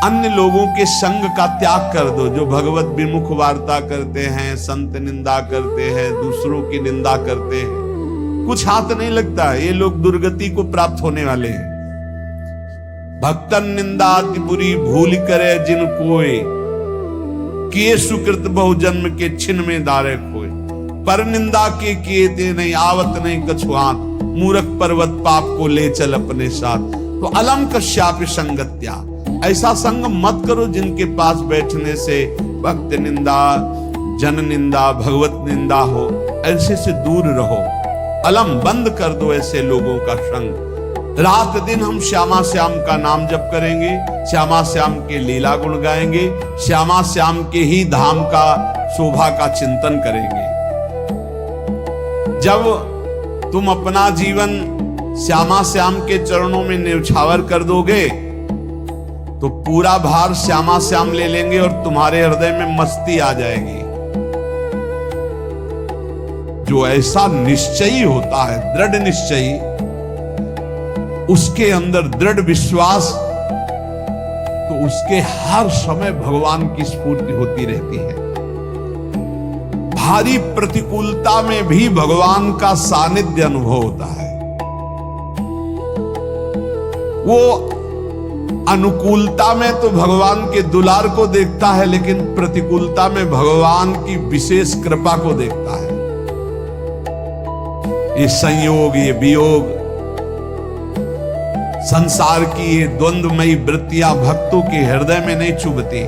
अन्य लोगों के संग का त्याग कर दो, जो भगवत विमुख वार्ता करते हैं, संत निंदा करते हैं, दूसरों की निंदा करते हैं, कुछ हाथ नहीं लगता। ये लोग दुर्गति को प्राप्त होने वाले हैं। भक्तन निंदा अति बुरी भूल करे जिन कोय, किए सुकृत बहु जन्म के छिन में दारे खोए। पर निंदा के किए ते नहीं आवत नहीं कछुआत, मूर्ख पर्वत पाप को ले चल अपने साथ। तो अलम कश्यापि संगत्या, ऐसा संग मत करो जिनके पास बैठने से भक्त निंदा, जन निंदा, भगवत निंदा हो। ऐसे से दूर रहो, अलम बंद कर दो ऐसे लोगों का संग। रात दिन हम श्यामा श्याम का नाम जप करेंगे, श्यामा श्याम के लीला गुण गाएंगे, श्यामा श्याम के ही धाम का शोभा का चिंतन करेंगे। जब तुम अपना जीवन श्यामा श्याम के चरणों में न्यौछावर कर दोगे तो पूरा भार श्यामा श्याम ले लेंगे और तुम्हारे हृदय में मस्ती आ जाएगी। जो ऐसा निश्चयी होता है, दृढ़ निश्चयी, उसके अंदर दृढ़ विश्वास, तो उसके हर समय भगवान की स्फूर्ति होती रहती है। भारी प्रतिकूलता में भी भगवान का सानिध्य अनुभव होता है। वो अनुकूलता में तो भगवान के दुलार को देखता है, लेकिन प्रतिकूलता में भगवान की विशेष कृपा को देखता है। ये संयोग, ये वियोग, संसार की ये द्वंद्वमयी वृत्तियां भक्तों के हृदय में नहीं चुभती।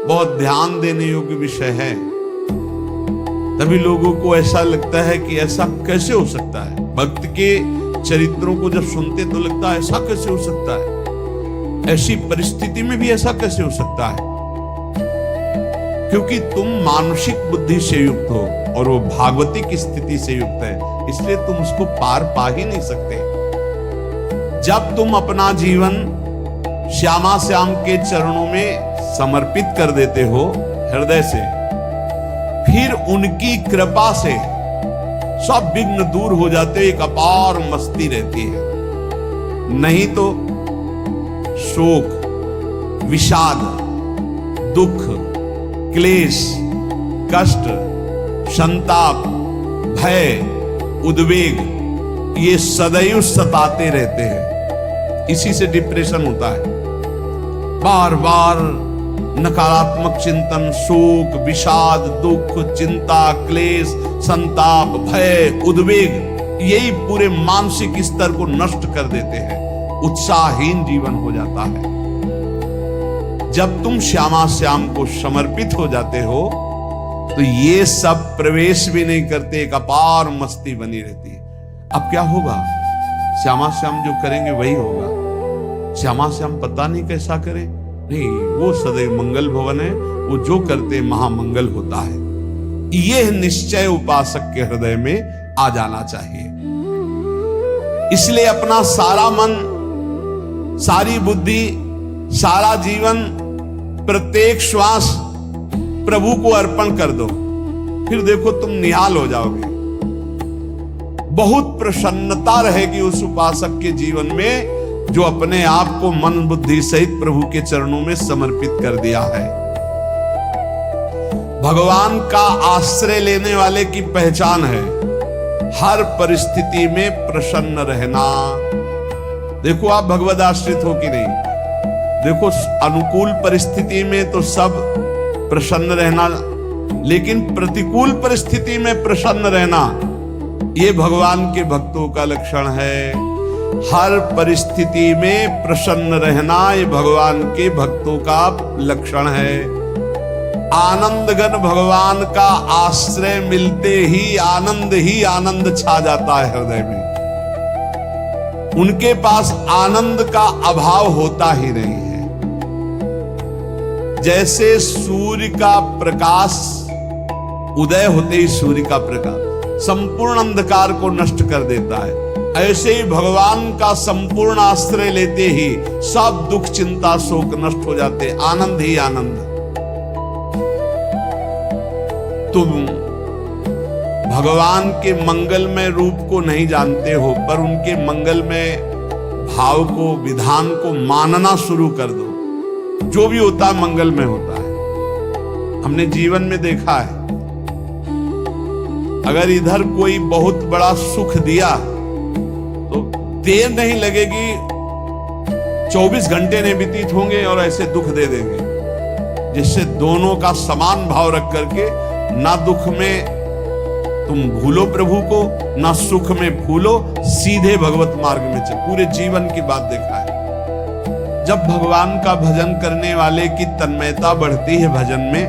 बहुत ध्यान देने योग्य विषय है। तभी लोगों को ऐसा लगता है कि ऐसा कैसे हो सकता है। भक्त के चरित्रों को जब सुनते तो लगता है ऐसा कैसे हो सकता है, ऐसी परिस्थिति में भी ऐसा कैसे हो सकता है। क्योंकि तुम मानसिक बुद्धि से युक्त हो और वो भागवतिक स्थिति से युक्त है, इसलिए तुम उसको पार पा ही नहीं सकते। जब तुम अपना जीवन श्यामा श्याम के चरणों में समर्पित कर देते हो हृदय से, फिर उनकी कृपा से सब विघ्न दूर हो जाते, एक अपार मस्ती रहती है। नहीं तो शोक, विषाद, दुख, क्लेश, कष्ट, संताप, भय, उद्वेग, ये सदैव सताते रहते हैं। इसी से डिप्रेशन होता है। बार बार नकारात्मक चिंतन, शोक, विषाद, दुख, चिंता, क्लेश, संताप, भय, उद्वेग, यही पूरे मानसिक स्तर को नष्ट कर देते हैं। उत्साहहीन जीवन हो जाता है। जब तुम श्यामा श्याम को समर्पित हो जाते हो तो ये सब प्रवेश भी नहीं करते, एक अपार मस्ती बनी रहती है। अब क्या होगा? श्यामा श्याम जो करेंगे वही होगा। श्यामा श्याम पता नहीं कैसा करे, नहीं, वो सदैव मंगल भवन है, वो जो करते महामंगल होता है। यह निश्चय उपासक के हृदय में आ जाना चाहिए। इसलिए अपना सारा मन, सारी बुद्धि, सारा जीवन, प्रत्येक श्वास प्रभु को अर्पण कर दो। फिर देखो तुम निहाल हो जाओगे। बहुत प्रसन्नता रहेगी उस उपासक के जीवन में जो अपने आप को मन बुद्धि सहित प्रभु के चरणों में समर्पित कर दिया है। भगवान का आश्रय लेने वाले की पहचान है हर परिस्थिति में प्रसन्न रहना। देखो आप भगवद आश्रित हो कि नहीं, देखो अनुकूल परिस्थिति में तो सब प्रसन्न रहना, लेकिन प्रतिकूल परिस्थिति में प्रसन्न रहना ये भगवान के भक्तों का लक्षण है। हर परिस्थिति में प्रसन्न रहना ये भगवान के भक्तों का लक्षण है। आनंदघन भगवान का आश्रय मिलते ही आनंद छा जाता है हृदय में। उनके पास आनंद का अभाव होता ही नहीं है। जैसे सूर्य का प्रकाश, उदय होते ही सूर्य का प्रकाश संपूर्ण अंधकार को नष्ट कर देता है, ऐसे ही भगवान का संपूर्ण आश्रय लेते ही सब दुख, चिंता, शोक नष्ट हो जाते, आनंद ही आनंद। तुम भगवान के मंगलमय रूप को नहीं जानते हो, पर उनके मंगलमय भाव को, विधान को मानना शुरू कर दो। जो भी होता है मंगल में होता है। हमने जीवन में देखा है, अगर इधर कोई बहुत बड़ा सुख दिया तो देर नहीं लगेगी, 24 घंटे नहीं व्यतीत होंगे और ऐसे दुख दे देंगे, जिससे दोनों का समान भाव रख करके ना दुख में तुम भूलो प्रभु को, ना सुख में भूलो, सीधे भगवत मार्ग में चल। पूरे जीवन की बात देखा है। जब भगवान का भजन करने वाले की तन्मयता बढ़ती है भजन में,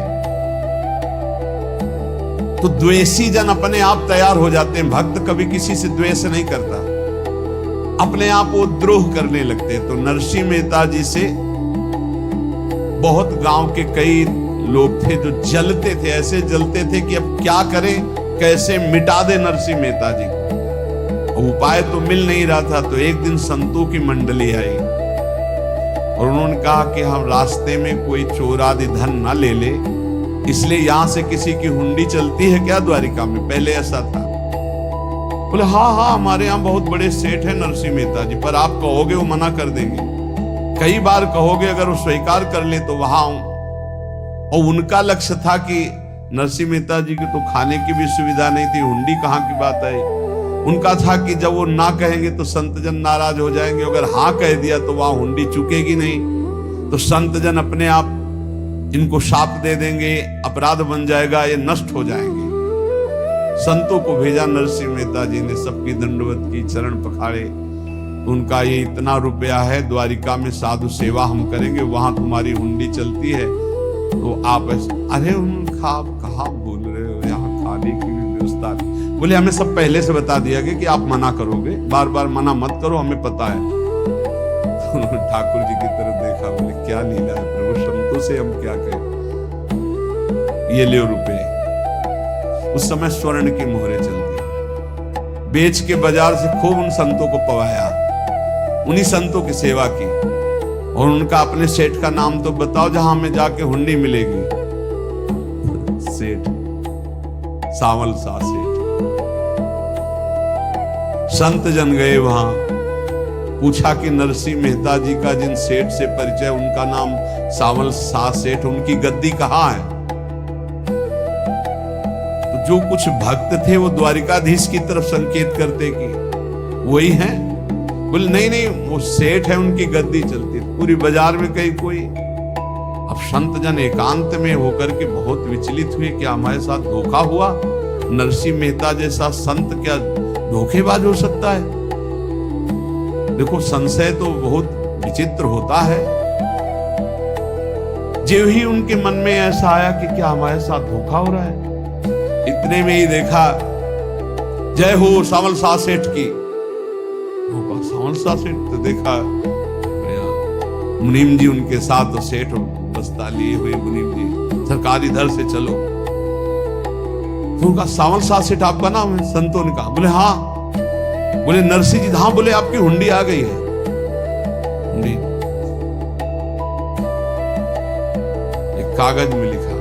तो द्वेषी जन अपने आप तैयार हो जाते हैं। भक्त कभी किसी से द्वेष नहीं करता, अपने आप वो द्रोह करने लगते हैं। तो नरसिंह मेहता जी से बहुत गांव के कई लोग थे जो जलते थे, ऐसे जलते थे कि अब क्या करें, कैसे मिटा दे नरसिंह मेहता जी को। उपाय तो मिल नहीं रहा था। तो एक दिन संतों की मंडली आई और उन्होंने कहा कि हम रास्ते में कोई चोर आदि धन ना ले ले, इसलिए यहां से किसी की हुंडी चलती है क्या द्वारिका में? पहले ऐसा था। बोले हाँ हाँ, हमारे यहाँ बहुत बड़े सेठ है नरसिंह मेहता जी, पर आप कहोगे वो मना कर देंगे। कई बार कहोगे, अगर वो स्वीकार कर ले तो वहां आऊं। और उनका लक्ष्य था कि नरसिंह मेहता जी की तो खाने की भी सुविधा नहीं थी, हुंडी कहाँ की बात है। उनका था कि जब वो ना कहेंगे तो संतजन नाराज हो जाएंगे, अगर हाँ कह दिया तो वहां हुंडी चुकेगी नहीं, तो संतजन अपने आप इनको शाप दे देंगे, अपराध बन जाएगा, ये नष्ट हो जाएंगे। संतों को भेजा नरसिंह मेहता जी ने, सबकी दंडवत की, चरण पखाड़े। उनका ये इतना रुपया है, द्वारिका में साधु सेवा हम करेंगे, वहां तुम्हारी हुंडी चलती है, तो आप ऐसे। अरे उनका आप कहाँ बोल रहे हो, यहाँ खाने की भी व्यवस्था नहीं। बोले हमें सब पहले से बता दिया गया कि आप मना करोगे, बार बार मना मत करो, हमें पता है। तो ठाकुर जी की तरफ देखा, बोले क्या लीला है प्रभु, संतों से हम क्या कहें, ये ले रुपए। उस समय स्वर्ण की मोहरें चलती, बेच के बाजार से खूब उन संतों को पवाया, उन्हीं संतों की सेवा की। और उनका अपने सेठ का नाम तो बताओ जहां हमें जाके हुंडी मिलेगी। सेठ सावल सा सेठ। संत जन गए वहां, पूछा कि नरसिंह मेहता जी का जिन सेठ से परिचय, उनका नाम सावल सा सेठ, उनकी गद्दी कहाँ है? तो जो कुछ भक्त थे वो द्वारिकाधीश की तरफ संकेत करते कि वही हैं। बोले नहीं नहीं, वो सेठ है, उनकी गद्दी चलती है। पूरी बाजार में कहीं कोई। अब संत जन एकांत में होकर के बहुत विचलित हुए, क्या हमारे साथ धोखा हुआ? नरसिंह मेहता जैसा संत क्या धोखेबाज हो सकता है? देखो, संशय तो बहुत विचित्र होता है। जो ही उनके मन में ऐसा आया कि क्या हमारे साथ धोखा हो रहा है, इतने में ही देखा जय हो सावल सा सेठ की। सावल सा सेठ तो देखा मुनीम जी उनके साथ, तो सेठ बस्ता लिए हुए मुनीम जी, सरकार इधर से चलो। तो उनका सावल सा सेठ आपका नाम है? संतों ने कहा। बोले हाँ। बोले नरसिंह जी, हाँ। बोले आपकी हुंडी आ गई है। हुंडी एक कागज में लिखा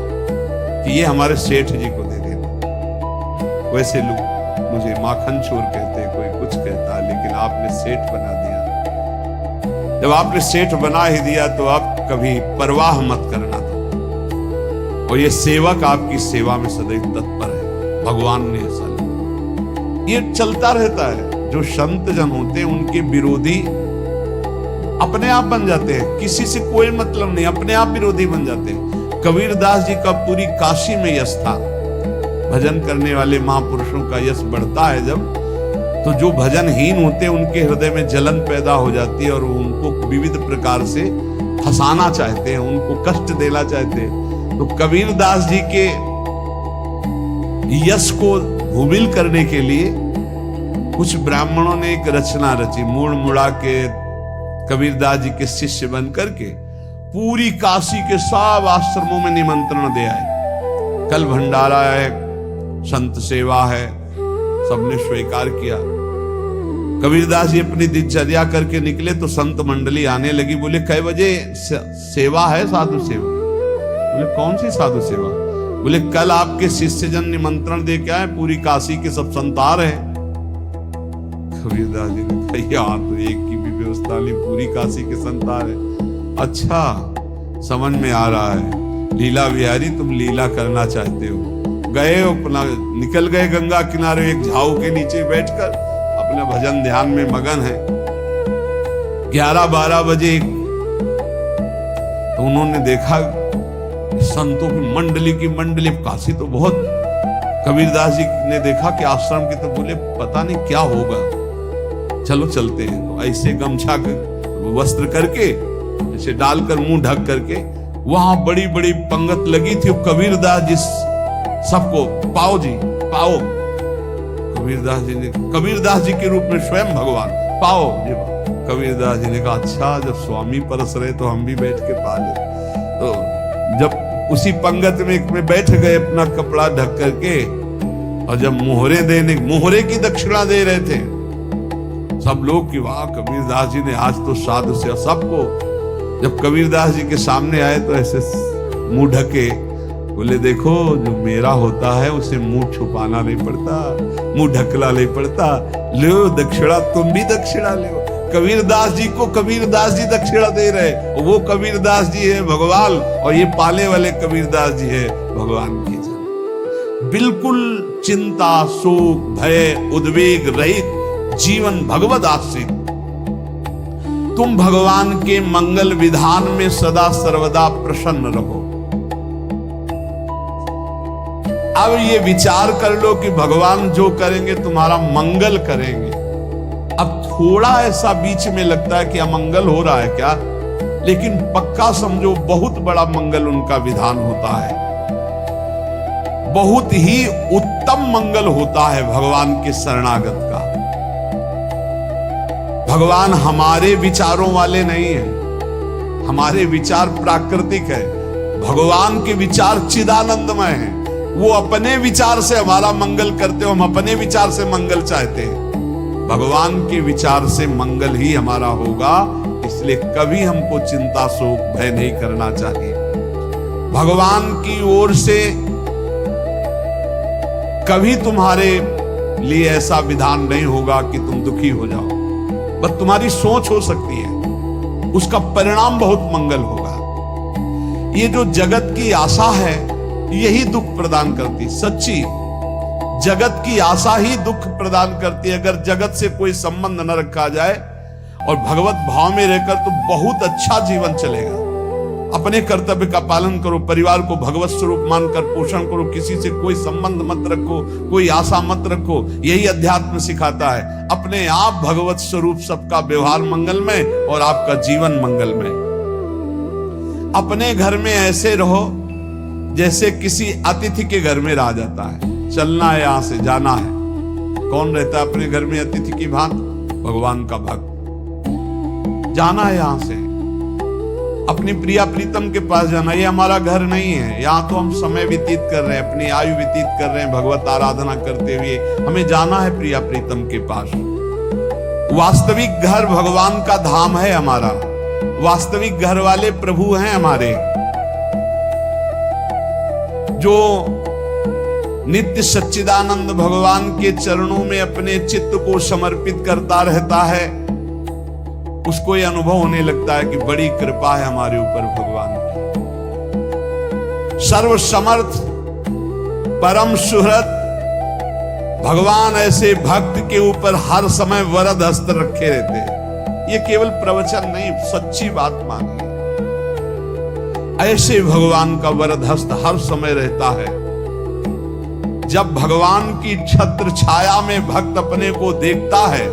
कि ये हमारे सेठ जी को दे देना। वैसे लोग मुझे माखन चोर कहते हैं, कोई कुछ कहता है, लेकिन आपने सेठ बना दिया। जब आपने सेठ बना ही दिया तो आप कभी परवाह मत करना था। और ये सेवक आपकी सेवा में सदैव तत्पर है, भगवान ने ऐसा लिखा। ये चलता रहता है। जो संत जन होते हैं उनके विरोधी अपने आप बन जाते हैं, किसी से कोई मतलब नहीं, अपने आप विरोधी बन जाते हैं। कबीरदास जी का पूरी काशी में यश था। भजन करने वाले महापुरुषों का यश बढ़ता है जब, तो जो भजनहीन होते हैं उनके हृदय में जलन पैदा हो जाती है और उनको विविध प्रकार से फंसाना चाहते हैं, उनको कष्ट देना चाहते हैं। तो कबीरदास जी के यश को भूमिल करने के लिए कुछ ब्राह्मणों ने एक रचना रची, मुड़ मुड़ा के कबीरदास जी के शिष्य बन करके पूरी काशी के सब आश्रमों में निमंत्रण दे आए। कल भंडारा है, संत सेवा है, सबने स्वीकार किया। कबीरदास जी अपनी दिनचर्या करके निकले तो संत मंडली आने लगी। बोले कै बजे सेवा है? साधु सेवा। बोले कौन सी साधु सेवा? बोले कल आपके शिष्य जन निमंत्रण दे के आए, पूरी काशी के सब संत आ रहे हैं। कबीरदास जी ने कहा यार तो एक की भी व्यवस्था ली, पूरी काशी के संतान है। अच्छा, समझ में आ रहा है, लीला विहारी तुम लीला करना चाहते हो। गए अपना निकल गए गंगा किनारे, एक झाऊ के नीचे बैठकर अपने भजन ध्यान में मगन है। 11-12 बजे तो उन्होंने देखा संतों की मंडली, काशी तो बहुत, कबीरदास जी ने देखा कि आश्रम की, तो बोले पता नहीं क्या होगा, चलो चलते हैं। तो ऐसे गमछा वस्त्र करके ऐसे डालकर मुंह ढक करके, वहां बड़ी बड़ी पंगत लगी थी। कबीरदास जी सबको पाओ जी पाओ, कबीरदास जी के रूप में स्वयं भगवान पाओ जी। कबीरदास जी ने कहा अच्छा, जब स्वामी परस रहे तो हम भी बैठ के पा ले। तो जब उसी पंगत में बैठ गए अपना कपड़ा ढक करके, और जब मोहरे की दक्षिणा दे रहे थे सब लोग कि वाह कबीरदास जी ने आज तो साधु से सबको। जब कबीरदास जी के सामने आए तो ऐसे मुंह ढके, बोले देखो जो मेरा होता है उसे मुंह छुपाना नहीं पड़ता, मुंह ढकना नहीं पड़ता, लो दक्षिणा, तुम भी दक्षिणा लो। कबीरदास जी को कबीरदास जी दक्षिणा दे रहे, वो कबीरदास जी है भगवान, और ये पाले वाले कबीरदास जी है भगवान की जन। बिल्कुल चिंता, शोक, भय, उद्वेग रहित जीवन भगवत आश्रित। तुम भगवान के मंगल विधान में सदा सर्वदा प्रसन्न रहो। अब ये विचार कर लो कि भगवान जो करेंगे तुम्हारा मंगल करेंगे। अब थोड़ा ऐसा बीच में लगता है कि अमंगल हो रहा है क्या, लेकिन पक्का समझो बहुत बड़ा मंगल उनका विधान होता है, बहुत ही उत्तम मंगल होता है भगवान के शरणागत का। भगवान हमारे विचारों वाले नहीं है, हमारे विचार प्राकृतिक है, भगवान के विचार चिदानंदमय हैं। वो अपने विचार से हमारा मंगल करते हो, हम अपने विचार से मंगल चाहते हैं। भगवान के विचार से मंगल ही हमारा होगा, इसलिए कभी हमको चिंता, शोक, भय नहीं करना चाहिए। भगवान की ओर से कभी तुम्हारे लिए ऐसा विधान नहीं होगा कि तुम दुखी हो जाओ, बस तुम्हारी सोच हो सकती है, उसका परिणाम बहुत मंगल होगा। ये जो जगत की आशा है यही दुख प्रदान करती, सच्ची जगत की आशा ही दुख प्रदान करती है। अगर जगत से कोई संबंध न रखा जाए और भगवत भाव में रहकर तो बहुत अच्छा जीवन चलेगा। अपने कर्तव्य का पालन करो, परिवार को भगवत स्वरूप मानकर पोषण करो, किसी से कोई संबंध मत रखो, कोई आशा मत रखो, यही अध्यात्म सिखाता है। अपने आप भगवत स्वरूप, सबका व्यवहार मंगलमय और आपका जीवन मंगलमय। अपने घर में ऐसे रहो जैसे किसी अतिथि के घर में रह जाता है, चलना है, यहां से जाना है। कौन रहता है अपने घर में अतिथि की भांति? भगवान का भक्त। जाना है यहां से, अपनी प्रिया प्रीतम के पास जाना। ये हमारा घर नहीं है, यहाँ तो हम समय व्यतीत कर रहे हैं, अपनी आयु व्यतीत कर रहे हैं भगवत आराधना करते हुए। हमें जाना है प्रिया प्रीतम के पास। वास्तविक घर भगवान का धाम है हमारा, वास्तविक घर वाले प्रभु हैं हमारे, जो नित्य सच्चिदानंद भगवान के चरणों में अपने चित्त को समर्पित करता रहता है। उसको यह अनुभव होने लगता है कि बड़ी कृपा है हमारे ऊपर भगवान की। सर्वसमर्थ परम सुहृद भगवान ऐसे भक्त के ऊपर हर समय वरद हस्त रखे रहते हैं। ये केवल प्रवचन नहीं, सच्ची बात मानिए। ऐसे भगवान का वरद हस्त हर समय रहता है। जब भगवान की छत्र छाया में भक्त अपने को देखता है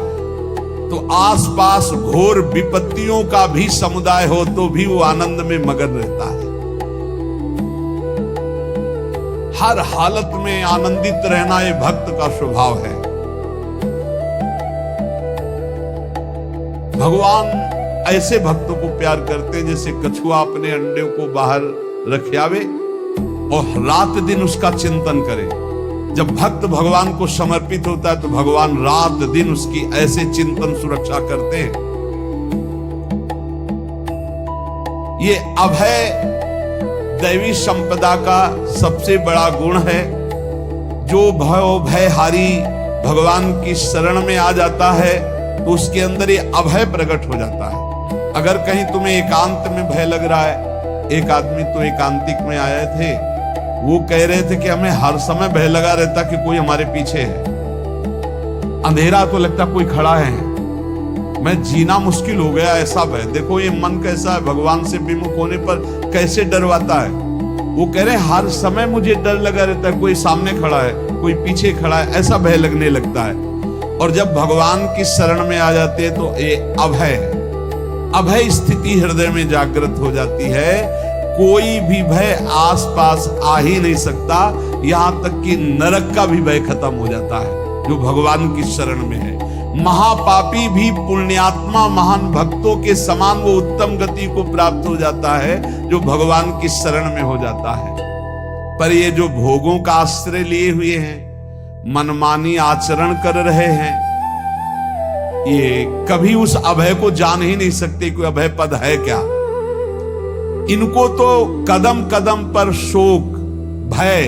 तो आसपास घोर विपत्तियों का भी समुदाय हो तो भी वो आनंद में मगन रहता है। हर हालत में आनंदित रहना ये भक्त का स्वभाव है। भगवान ऐसे भक्तों को प्यार करते हैं जैसे कछुआ अपने अंडे को बाहर रख आवे और रात दिन उसका चिंतन करे। जब भक्त भगवान को समर्पित होता है तो भगवान रात दिन उसकी ऐसे चिंतन सुरक्षा करते हैं। ये अभय दैवी संपदा का सबसे बड़ा गुण है। जो भयहारी भगवान की शरण में आ जाता है तो उसके अंदर ये अभय प्रकट हो जाता है। अगर कहीं तुम्हें एकांत में भय लग रहा है, एक आदमी तो एकांतिक में आए थे, वो कह रहे थे कि हमें हर समय भय लगा रहता कि कोई हमारे पीछे है, अंधेरा तो लगता कोई खड़ा है, मैं जीना मुश्किल हो गया, ऐसा भय। देखो ये मन कैसा है, भगवान से विमुख होने पर कैसे डरवाता है। वो कह रहे हर समय मुझे डर लगा रहता है, कोई सामने खड़ा है, कोई पीछे खड़ा है, ऐसा भय लगने लगता है। और जब भगवान की शरण में आ जाते हैं तो ये अभय स्थिति हृदय में जागृत हो जाती है। कोई भी भय आसपास आ ही नहीं सकता, यहां तक कि नरक का भी भय खत्म हो जाता है जो भगवान की शरण में है। महापापी भी पुण्यात्मा महान भक्तों के समान वो उत्तम गति को प्राप्त हो जाता है जो भगवान की शरण में हो जाता है। पर ये जो भोगों का आश्रय लिए हुए हैं, मनमानी आचरण कर रहे हैं, ये कभी उस अभय को जान ही नहीं सकते कोई अभय पद है क्या। इनको तो कदम कदम पर शोक, भय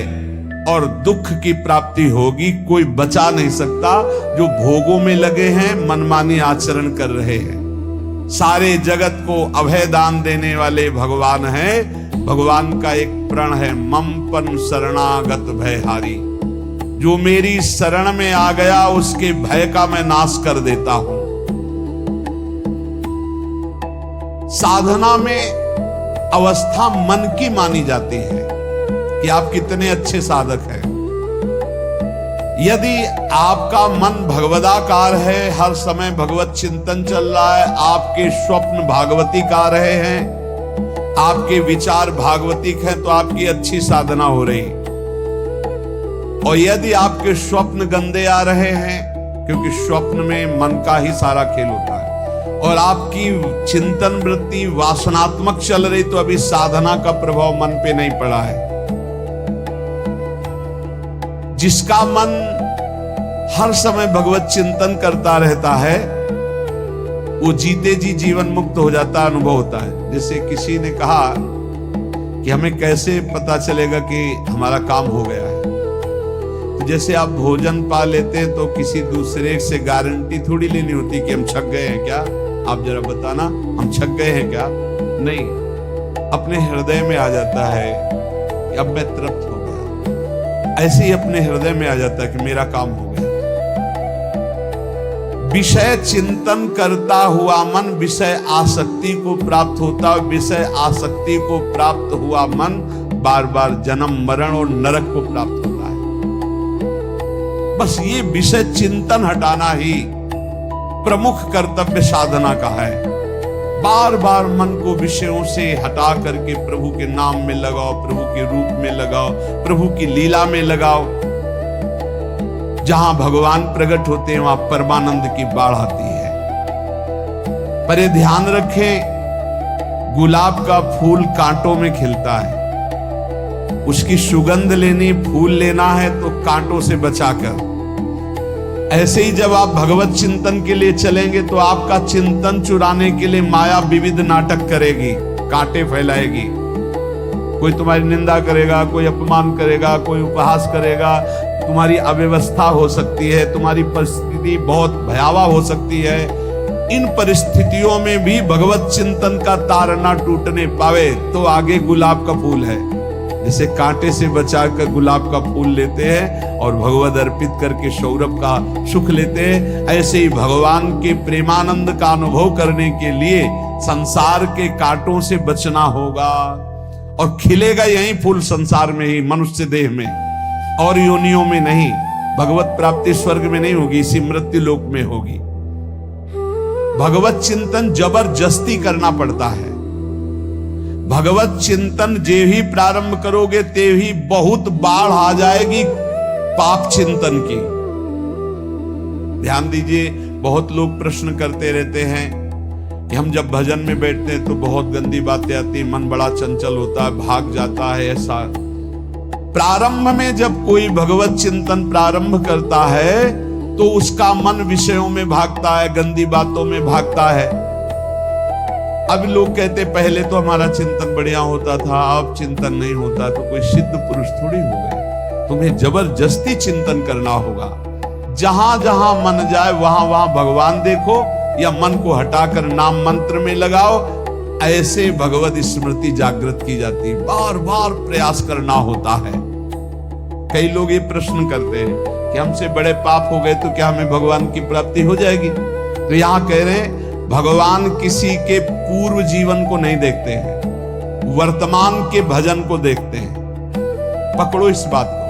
और दुख की प्राप्ति होगी। कोई बचा नहीं सकता जो भोगों में लगे हैं, मनमानी आचरण कर रहे हैं। सारे जगत को अभय दान देने वाले भगवान हैं। भगवान का एक प्रण है, मम पन शरणागत भयहारी। जो मेरी शरण में आ गया उसके भय का मैं नाश कर देता हूं। साधना में अवस्था मन की मानी जाती है कि आप कितने अच्छे साधक हैं। यदि आपका मन भगवदाकार है, हर समय भगवत चिंतन चल रहा है, आपके स्वप्न भागवती का रहे हैं, आपके विचार भागवतिक हैं, तो आपकी अच्छी साधना हो रही। और यदि आपके स्वप्न गंदे आ रहे हैं, क्योंकि स्वप्न में मन का ही सारा खेल होता है, और आपकी चिंतन वृत्ति वासनात्मक चल रही, तो अभी साधना का प्रभाव मन पे नहीं पड़ा है। जिसका मन हर समय भगवत चिंतन करता रहता है, वो जीते जी जीवन मुक्त हो जाता, अनुभव होता है। जैसे किसी ने कहा कि हमें कैसे पता चलेगा कि हमारा काम हो गया है। तो जैसे आप भोजन पा लेते हैं तो किसी दूसरे से गारंटी थोड़ी लेनी होती कि हम छक गए हैं क्या, आप जरा बताना हम छक गए हैं क्या। नहीं, अपने हृदय में आ जाता है कि अब मैं तृप्त हो गया। ऐसे ही अपने हृदय में आ जाता है कि मेरा काम हो गया। विषय चिंतन करता हुआ मन विषय आसक्ति को प्राप्त होता है। विषय आसक्ति को प्राप्त हुआ मन बार बार जन्म मरण और नरक को प्राप्त होता है। बस ये विषय चिंतन हटाना ही प्रमुख कर्तव्य साधना का है। बार बार मन को विषयों से हटा करके प्रभु के नाम में लगाओ, प्रभु के रूप में लगाओ, प्रभु की लीला में लगाओ। जहां भगवान प्रकट होते हैं वहां परमानंद की बाढ़ आती है। पर ये ध्यान रखें, गुलाब का फूल कांटों में खिलता है। उसकी सुगंध लेनी, फूल लेना है तो कांटों से बचाकर। ऐसे ही जब आप भगवत चिंतन के लिए चलेंगे तो आपका चिंतन चुराने के लिए माया विविध नाटक करेगी, कांटे फैलाएगी। कोई तुम्हारी निंदा करेगा, कोई अपमान करेगा, कोई उपहास करेगा, तुम्हारी अव्यवस्था हो सकती है, तुम्हारी परिस्थिति बहुत भयावह हो सकती है। इन परिस्थितियों में भी भगवत चिंतन का तार ना टूटने पावे तो आगे गुलाब का फूल है। जैसे कांटे से बचाकर गुलाब का फूल लेते हैं और भगवद अर्पित करके सौरभ का सुख लेते हैं, ऐसे ही भगवान के प्रेमानंद का अनुभव करने के लिए संसार के कांटों से बचना होगा। और खिलेगा यही फूल संसार में ही, मनुष्य देह में, और योनियों में नहीं। भगवत प्राप्ति स्वर्ग में नहीं होगी, इसी मृत्यु लोक में होगी। भगवत चिंतन जबरदस्ती करना पड़ता है। भगवत चिंतन जे ही प्रारंभ करोगे ते ही बहुत बाढ़ आ जाएगी पाप चिंतन की। ध्यान दीजिए, बहुत लोग प्रश्न करते रहते हैं कि हम जब भजन में बैठते हैं तो बहुत गंदी बातें आती, मन बड़ा चंचल होता है, भाग जाता है। ऐसा प्रारंभ में जब कोई भगवत चिंतन प्रारंभ करता है तो उसका मन विषयों में भागता है, गंदी बातों में भागता है। अब लोग कहते पहले तो हमारा चिंतन बढ़िया होता था, अब चिंतन नहीं होता। तो कोई सिद्ध पुरुष थोड़ी हो गए। तुम्हें जबरदस्ती चिंतन करना होगा। जहां जहां मन जाए वहां वहां भगवान देखो, या मन को हटाकर नाम मंत्र में लगाओ। ऐसे भगवत स्मृति जागृत की जाती है, बार बार प्रयास करना होता है। कई लोग ये प्रश्न करते हैं कि हमसे बड़े पाप हो गए तो क्या हमें भगवान की प्राप्ति हो जाएगी? तो यहां कह रहे हैं भगवान किसी के पूर्व जीवन को नहीं देखते हैं, वर्तमान के भजन को देखते हैं। पकड़ो इस बात को।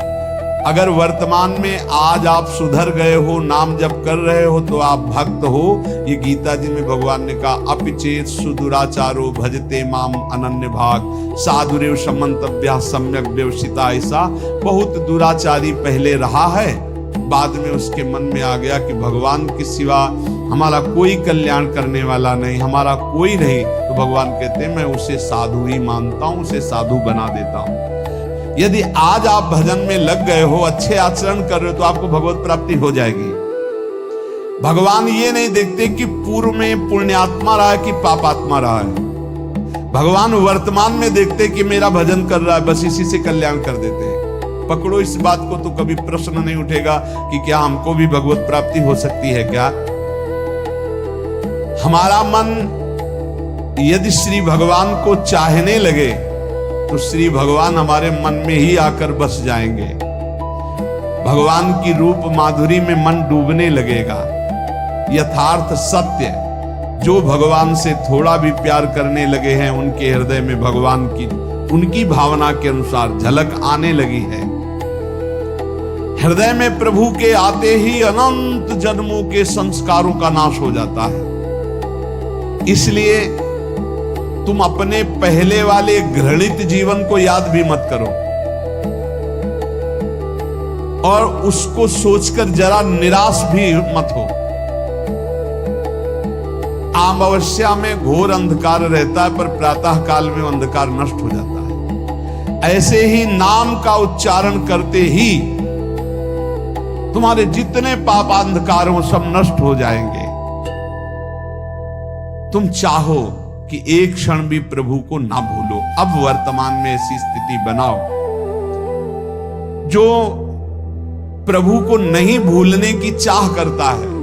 अगर वर्तमान में आज आप सुधर गए हो, नाम जप कर रहे हो, तो आप भक्त हो। ये गीता जी में भगवान ने कहा, अपिचेत सुदुराचारो भजते माम अनन्य भाग साधुरेव समंतव्या सम्यक व्यवसिता। ऐसा बहुत दुराचारी पहले रहा है, बाद में उसके मन में आ गया कि भगवान के सिवा हमारा कोई कल्याण करने वाला नहीं, हमारा कोई नहीं। तो भगवान कहते हैं मैं उसे साधु ही मानता हूं, उसे साधु बना देता हूं। यदि आज आप भजन में लग गए हो, अच्छे आचरण कर रहे हो, तो आपको भगवत प्राप्ति हो जाएगी। भगवान ये नहीं देखते कि पूर्व में पुण्यात्मा रहा है कि पापात्मा रहा है। भगवान वर्तमान में देखते कि मेरा भजन कर रहा है, बस इसी से कल्याण कर देते हैं। पकड़ो इस बात को, तो कभी प्रश्न नहीं उठेगा कि क्या हमको भी भगवत प्राप्ति हो सकती है क्या? हमारा मन यदि श्री भगवान को चाहने लगे तो श्री भगवान हमारे मन में ही आकर बस जाएंगे। भगवान की रूप माधुरी में मन डूबने लगेगा। यथार्थ सत्य, जो भगवान से थोड़ा भी प्यार करने लगे हैं, उनके हृदय में भगवान की उनकी भावना के अनुसार झलक आने लगी है। हृदय में प्रभु के आते ही अनंत जन्मों के संस्कारों का नाश हो जाता है। इसलिए तुम अपने पहले वाले घृणित जीवन को याद भी मत करो, और उसको सोचकर जरा निराश भी मत हो। अमावस्या में घोर अंधकार रहता है, पर प्रातः काल में अंधकार नष्ट हो जाता है। ऐसे ही नाम का उच्चारण करते ही तुम्हारे जितने पाप अंधकार हो सब नष्ट हो जाएंगे। तुम चाहो कि एक क्षण भी प्रभु को ना भूलो। अब वर्तमान में ऐसी स्थिति बनाओ। जो प्रभु को नहीं भूलने की चाह करता है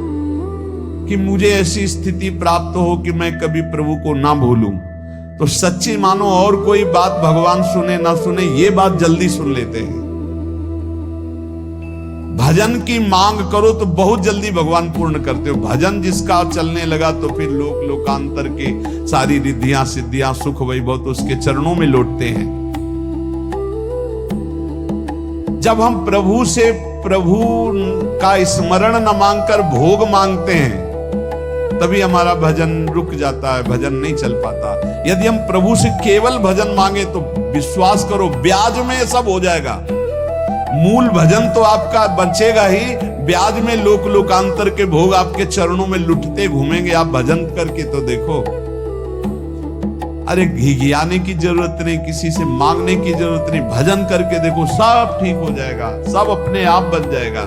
कि मुझे ऐसी स्थिति प्राप्त हो कि मैं कभी प्रभु को ना भूलूं, तो सच्ची मानो और कोई बात भगवान सुने ना सुने, ये बात जल्दी सुन लेते हैं। भजन की मांग करो तो बहुत जल्दी भगवान पूर्ण करते हो। भजन जिसका चलने लगा तो फिर लोक लोकांतर के सारी रिद्धियां सिद्धियां सुख वैभव तो उसके चरणों में लौटते हैं। जब हम प्रभु से प्रभु का स्मरण न मांगकर भोग मांगते हैं, तभी हमारा भजन रुक जाता है, भजन नहीं चल पाता। यदि हम प्रभु से केवल भजन मांगे तो विश्वास करो ब्याज में सब हो जाएगा। मूल भजन तो आपका बचेगा ही, ब्याज में लोक लोकांतर के भोग आपके चरणों में लुटते घूमेंगे। आप भजन करके तो देखो। अरे घिघियाने की जरूरत नहीं, किसी से मांगने की जरूरत नहीं, भजन करके देखो, सब ठीक हो जाएगा, सब अपने आप बन जाएगा।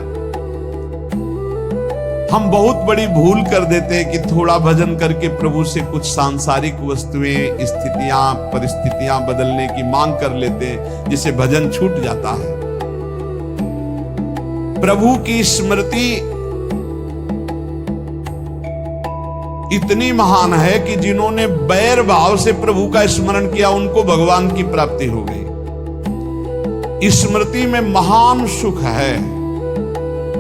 हम बहुत बड़ी भूल कर देते हैं कि थोड़ा भजन करके प्रभु से कुछ सांसारिक वस्तुएं, स्थितियां, परिस्थितियां बदलने की मांग कर लेते हैं, जिससे भजन छूट जाता है। प्रभु की स्मृति इतनी महान है कि जिन्होंने बैर भाव से प्रभु का स्मरण किया उनको भगवान की प्राप्ति हो गई। स्मृति में महान सुख है,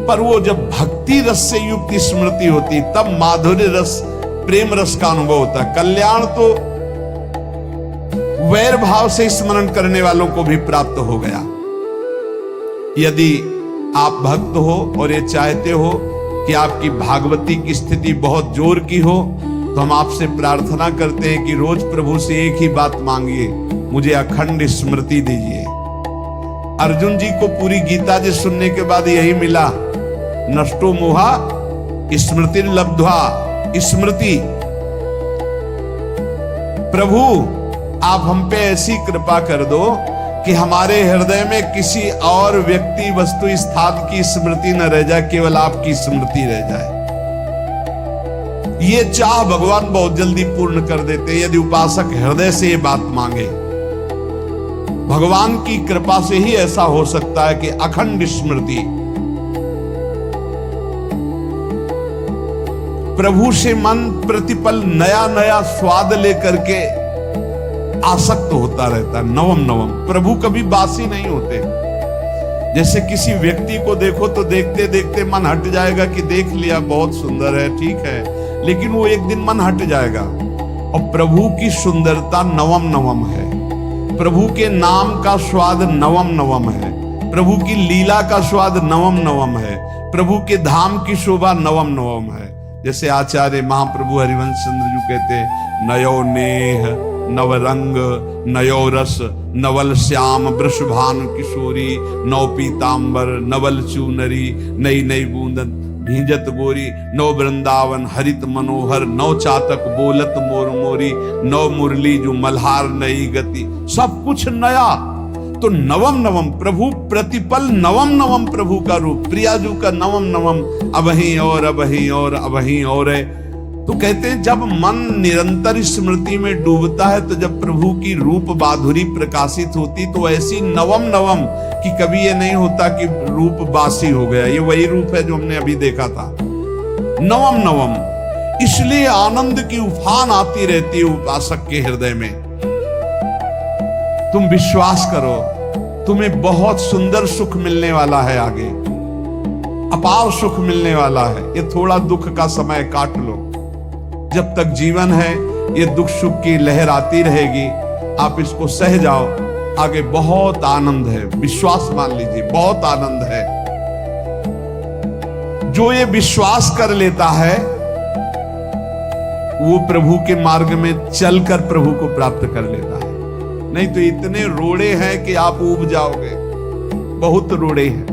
पर वो जब भक्ति रस से युक्त स्मृति होती तब माधुर्य रस, प्रेम रस का अनुभव होता है। कल्याण तो वैर भाव से स्मरण करने वालों को भी प्राप्त हो गया। यदि आप भक्त हो और ये चाहते हो कि आपकी भागवती की स्थिति बहुत जोर की हो, तो हम आपसे प्रार्थना करते हैं कि रोज प्रभु से एक ही बात मांगिए, मुझे अखंड स्मृति दीजिए। अर्जुन जी को पूरी गीता जी सुनने के बाद यही मिला, नष्टो मोहा स्मृति लब्ध्वा। स्मृति, प्रभु आप हम पे ऐसी कृपा कर दो कि हमारे हृदय में किसी और व्यक्ति, वस्तु, स्थान की स्मृति न रह जाए, केवल आपकी स्मृति रह जाए। ये चाह भगवान बहुत जल्दी पूर्ण कर देते हैं यदि उपासक हृदय से ये बात मांगे। भगवान की कृपा से ही ऐसा हो सकता है कि अखंड स्मृति। प्रभु से मन प्रतिपल नया नया स्वाद लेकर के आसक्त होता रहता है। नवम नवम, प्रभु कभी बासी नहीं होते। जैसे किसी व्यक्ति को देखो तो देखते देखते मन हट जाएगा कि देख लिया, बहुत सुंदर है, ठीक है, लेकिन वो एक दिन मन हट जाएगा। और प्रभु की सुंदरता नवम नवम है, प्रभु के नाम का स्वाद नवम नवम है, प्रभु की लीला का स्वाद नवम नवम है, प्रभु के धाम की शोभा नवम नवम है। जैसे आचार्य महाप्रभु हरिवंश चंद्र जी कहते, नयो नेह नव रंग नयो रस नवल श्याम वृषभान किशोरी, नौ पीतांबर नवल चूनरी, नई नई बूंदन भींजत गोरी, नौ वृंदावन हरित मनोहर, नौ चातक बोलत मोर मोरी, नौ मुरली जो मल्हार नई गति, सब कुछ नया। तो नवम नवम प्रभु प्रतिपल नवम नवम प्रभु का रूप, प्रियाजू का नवम नवम, अबहीं और अबहीं और अबहीं और है। तो कहते हैं जब मन निरंतर स्मृति में डूबता है, तो जब प्रभु की रूप माधुरी प्रकाशित होती, तो ऐसी नवम नवम कि कभी ये नहीं होता कि रूप बासी हो गया। ये वही रूप है जो हमने अभी देखा था, नवम नवम। इसलिए आनंद की उफान आती रहती है उपासक के हृदय में। तुम विश्वास करो, तुम्हें बहुत सुंदर सुख मिलने वाला है, आगे अपार सुख मिलने वाला है। ये थोड़ा दुख का समय काट लो, जब तक जीवन है ये दुख सुख की लहर आती रहेगी, आप इसको सह जाओ, आगे बहुत आनंद है, विश्वास मान लीजिए, बहुत आनंद है। जो ये विश्वास कर लेता है वो प्रभु के मार्ग में चलकर प्रभु को प्राप्त कर लेता है। नहीं तो इतने रोड़े हैं कि आप ऊब जाओगे, बहुत रोड़े हैं।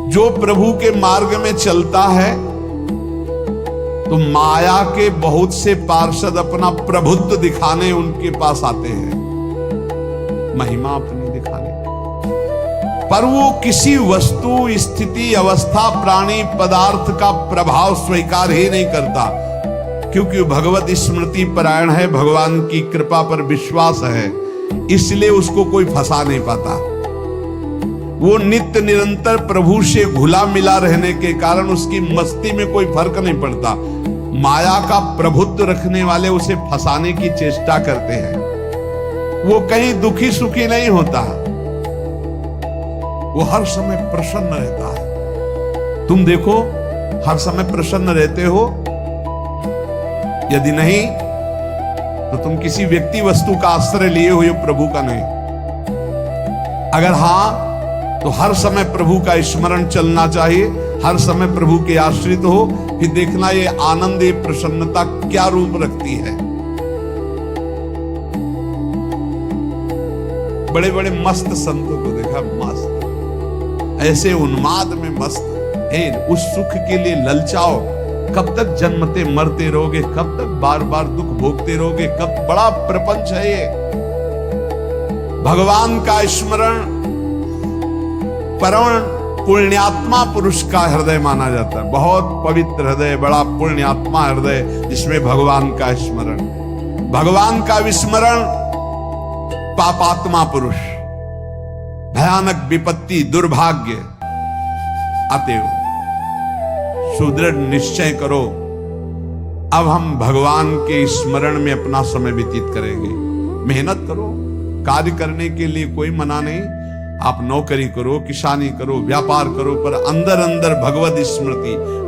जो प्रभु के मार्ग में चलता है तो माया के बहुत से पार्षद अपना प्रभुत्व दिखाने उनके पास आते हैं, महिमा अपनी दिखाने, पर वो किसी वस्तु स्थिति अवस्था प्राणी पदार्थ का प्रभाव स्वीकार ही नहीं करता, क्योंकि भगवत स्मृति परायण है, भगवान की कृपा पर विश्वास है, इसलिए उसको कोई फंसा नहीं पाता। वो नित्य निरंतर प्रभु से घुला मिला रहने के कारण उसकी मस्ती में कोई फर्क नहीं पड़ता। माया का प्रभुत्व रखने वाले उसे फंसाने की चेष्टा करते हैं। वो कहीं दुखी सुखी नहीं होता, वो हर समय प्रसन्न रहता है। तुम देखो, हर समय प्रसन्न रहते हो? यदि नहीं तो तुम किसी व्यक्ति वस्तु का आश्रय लिए हुए हो, प्रभु का नहीं। अगर हां तो हर समय प्रभु का स्मरण चलना चाहिए, हर समय प्रभु के आश्रित हो, फिर देखना ये आनंद, ये प्रसन्नता क्या रूप रखती है। बड़े बड़े मस्त संतों को देखा, मस्त ऐसे उन्माद में मस्त है। उस सुख के लिए ललचाओ, कब तक जन्मते मरते रहोगे, कब तक बार बार दुख भोगते रहोगे, कब? बड़ा प्रपंच है ये। भगवान का स्मरण परम पुण्यात्मा पुरुष का हृदय माना जाता है, बहुत पवित्र हृदय, बड़ा पुण्यात्मा हृदय, जिसमें भगवान का स्मरण, भगवान का विस्मरण पापात्मा पुरुष, भयानक विपत्ति दुर्भाग्य आते हो। सुदृढ़ निश्चय करो, अब हम भगवान के स्मरण में अपना समय व्यतीत करेंगे। मेहनत करो, कार्य करने के लिए कोई मना नहीं, आप नौकरी करो, किसानी करो, व्यापार करो, पर अंदर अंदर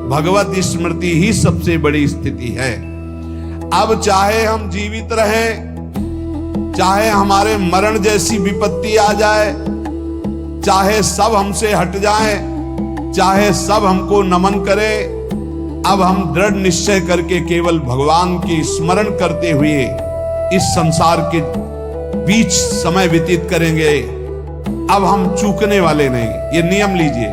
भगवत स्मृति ही सबसे बड़ी स्थिति है। अब चाहे हम जीवित रहें, चाहे हमारे मरण जैसी विपत्ति आ जाए, चाहे सब हमसे हट जाए, चाहे सब हमको नमन करें, अब हम दृढ़ निश्चय करके केवल भगवान के स्मरण करते हुए इस संसार के बीच समय व्यतीत करेंगे। अब हम चूकने वाले नहीं, ये नियम लीजिए।